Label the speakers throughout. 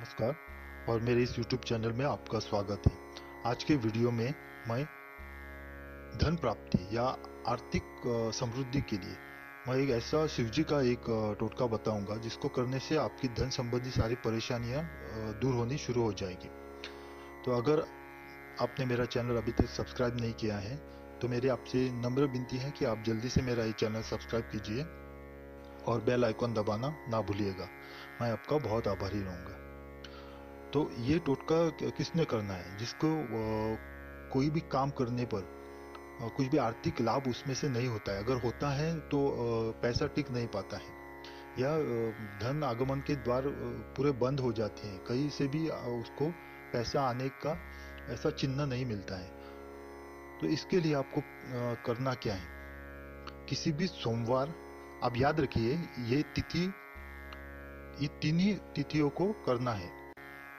Speaker 1: नमस्कार और मेरे इस YouTube चैनल में आपका स्वागत है। आज के वीडियो में मैं धन प्राप्ति या आर्थिक समृद्धि के लिए मैं एक ऐसा शिवजी का एक टोटका बताऊंगा जिसको करने से आपकी धन संबंधी सारी परेशानियां दूर होनी शुरू हो जाएगी। तो अगर आपने मेरा चैनल अभी तक सब्सक्राइब नहीं किया है तो मेरी आपसे नम्र विनती है कि आप जल्दी से मेरा ये चैनल सब्सक्राइब कीजिए और बेल आइकॉन दबाना ना भूलिएगा। मैं आपका बहुत आभारी रहूँगा। तो ये टोटका किसने करना है जिसको कोई भी काम करने पर कुछ भी आर्थिक लाभ उसमें से नहीं होता है। अगर होता है तो पैसा टिक नहीं पाता है या धन आगमन के द्वार पूरे बंद हो जाते हैं। कहीं से भी उसको पैसा आने का ऐसा चिन्ह नहीं मिलता है। तो इसके लिए आपको करना क्या है, किसी भी सोमवार, आप याद रखिए ये तीन ही तिथियों को करना है।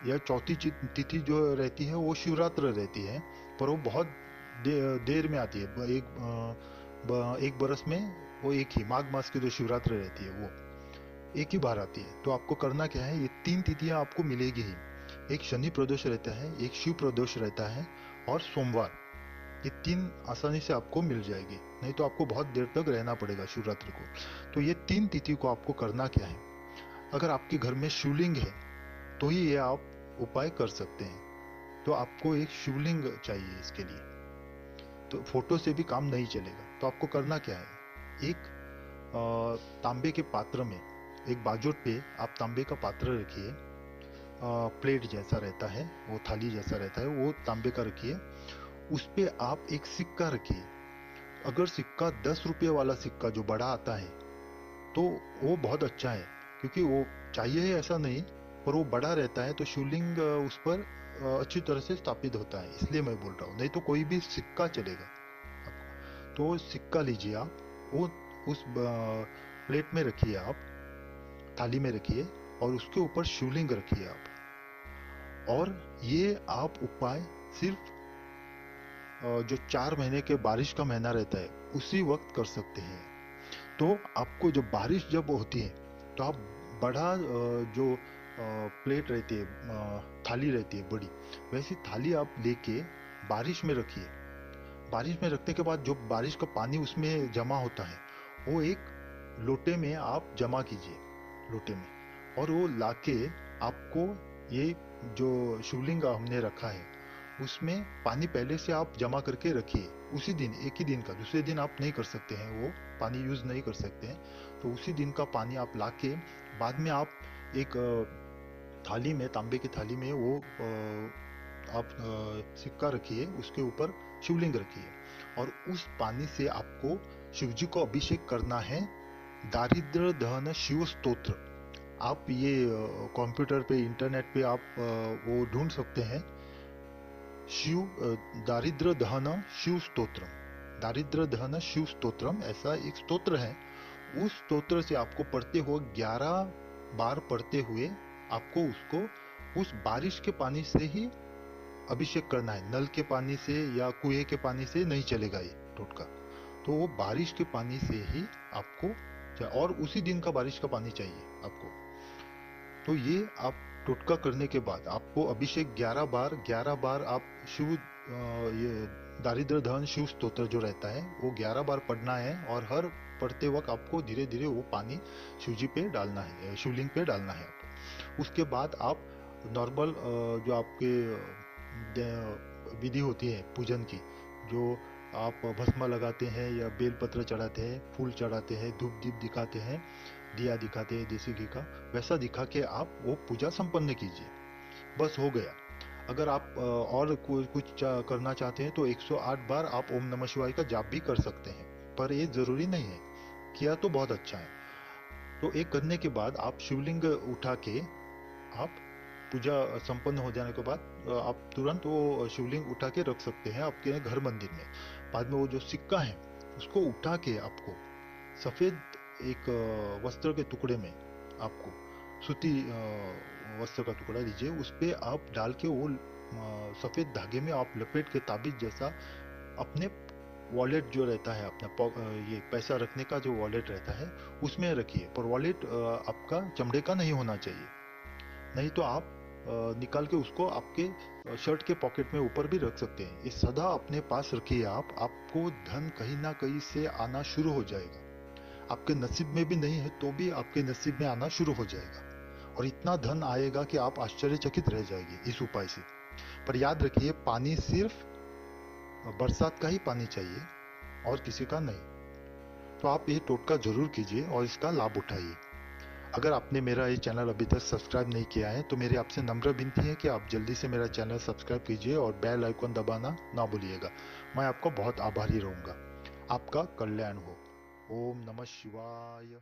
Speaker 1: यह चौथी तिथि जो रहती है वो शिवरात्रि रहती है, पर वो बहुत देर में आती है। एक बरस में वो एक ही माघ मास की जो शिवरात्रि रहती है वो एक ही बार आती है। तो आपको करना क्या है, ये तीन तिथियां आपको मिलेगी ही। एक शनि प्रदोष रहता है, एक शिव प्रदोष रहता है और सोमवार। ये तीन आसानी से आपको मिल जाएगी, नहीं तो आपको बहुत देर तक रहना पड़ेगा शिवरात्रि को। तो ये तीन तिथि को आपको करना क्या है, अगर आपके घर में शिवलिंग है तो ही ये आप उपाय कर सकते हैं। तो आपको एक शिवलिंग चाहिए इसके लिए, तो फोटो से भी काम नहीं चलेगा। तो आपको करना क्या है, एक तांबे के पात्र में, एक बाजोट पे आप तांबे का पात्र रखिए। प्लेट जैसा रहता है, वो थाली जैसा रहता है, वो तांबे का रखिए। उस पे आप एक सिक्का रखिए। अगर सिक्का 10 रुपये वाला सिक्का जो बड़ा आता है तो वो बहुत अच्छा है, क्योंकि वो चाहिए ऐसा नहीं, पर वो बड़ा रहता है तो शिवलिंग उस पर अच्छी तरह से स्थापित होता है, इसलिए मैं बोल रहा हूँ। नहीं तो कोई भी सिक्का चलेगा आपको। तो सिक्का लीजिए आप, वो उस प्लेट में रखिए, आप थाली में रखिए और उसके ऊपर शिवलिंग रखिए आप। और ये आप उपाय सिर्फ जो 4 महीने के बारिश का महीना रहता है उसी वक्त कर सकते हैं। तो आपको जब बारिश जब होती है तो आप बड़ा जो प्लेट रहती है, थाली रहती है बड़ी, वैसी थाली आप लेके बारिश में रखिए। बारिश में रखने के बाद जो बारिश का पानी उसमें जमा होता है वो एक लोटे में आप जमा कीजिए, लोटे में। और वो लाके आपको ये जो शिवलिंग हमने रखा है उसमें पानी पहले से आप जमा करके रखिए। उसी दिन, एक ही दिन का, दूसरे दिन आप नहीं कर सकते हैं, वो पानी यूज नहीं कर सकते हैं। तो उसी दिन का पानी आप लाके बाद में आप एक थाली में, तांबे की थाली में वो आप सिक्का रखिए, उसके ऊपर शिवलिंग रखिए और उस पानी से आपको शिवजी को अभिषेक करना है। दारिद्र दहन शिव स्तोत्र, आप ये कंप्यूटर पे, इंटरनेट पे आप वो ढूंढ सकते हैं। दारिद्र दहन शिव स्तोत्रम, दारिद्र दहन शिव स्तोत्रम ऐसा एक स्तोत्र है। उस स्तोत्र से आपको पढ़ते हुए 11 बार पढ़ते हुए आपको उसको उस बारिश के पानी से ही अभिषेक करना है। नल के पानी से या कुएं के पानी से नहीं चलेगा ये टोटका। तो वो बारिश के पानी से ही आपको, और उसी दिन का बारिश का पानी चाहिए आपको। तो ये आप टोटका करने के बाद आपको अभिषेक 11 बार आप शिव ये दारिद्र दहन शिव स्तोत्र जो रहता है वो 11 बार पढ़ना है। और हर पढ़ते वक्त आपको धीरे धीरे वो पानी शिवजी पे डालना है, शिवलिंग पे डालना है आपको। उसके बाद आप नॉर्मल जो आपके विधि होती है पूजन की, जो आप भस्म लगाते हैं या बेलपत्र चढ़ाते हैं, फूल चढ़ाते हैं, धूप दीप दिखाते हैं, दिया दिखाते हैं देसी घी का, वैसा दिखा के आप वो पूजा संपन्न कीजिए। बस हो गया। अगर आप और कुछ करना चाहते हैं तो 108 बार आप ओम नमः शिवाय का जाप भी कर सकते हैं, पर ये जरूरी नहीं है, किया तो बहुत अच्छा है। तो एक करने के बाद आप शिवलिंग उठा के, आप पूजा संपन्न हो जाने के बाद आप तुरंत वो शिवलिंग उठा के रख सकते हैं आपके घर मंदिर में। बाद में वो जो सिक्का है उसको उठा के आपको सफेद एक वस्त्र के टुकड़े में, आपको सूती वस्त्र का टुकड़ा लीजिए, उस पे आप डाल के वो सफेद धागे में आप लपेट के ताबीज जैसा अपने वॉलेट जो रहता है अपना ये पैसा रखने का जो वॉलेट रहता है उसमें रखिए। पर वॉलेट आपका चमड़े का नहीं होना चाहिए, नहीं तो आप निकाल के उसको आपके शर्ट के पॉकेट में ऊपर भी रख सकते हैं। ये सदा अपने पास रखिए आप, आपको धन कहीं ना कहीं से आना शुरू हो जाएगा। आपके नसीब में भी नहीं है तो भी आपके नसीब में आना शुरू हो जाएगा, और इतना धन आएगा कि आप आश्चर्यचकित रह जाएंगे इस उपाय से। पर याद रखिए, पानी सिर्फ बरसात का ही पानी चाहिए और किसी का नहीं। तो आप ये टोटका जरूर कीजिए और इसका लाभ उठाइए। अगर आपने मेरा ये चैनल अभी तक सब्सक्राइब नहीं किया है तो मेरी आपसे नम्र विनती है कि आप जल्दी से मेरा चैनल सब्सक्राइब कीजिए और बेल आइकन दबाना ना भूलिएगा। मैं आपको बहुत आभारी रहूंगा। आपका कल्याण हो। ओम नमः शिवाय।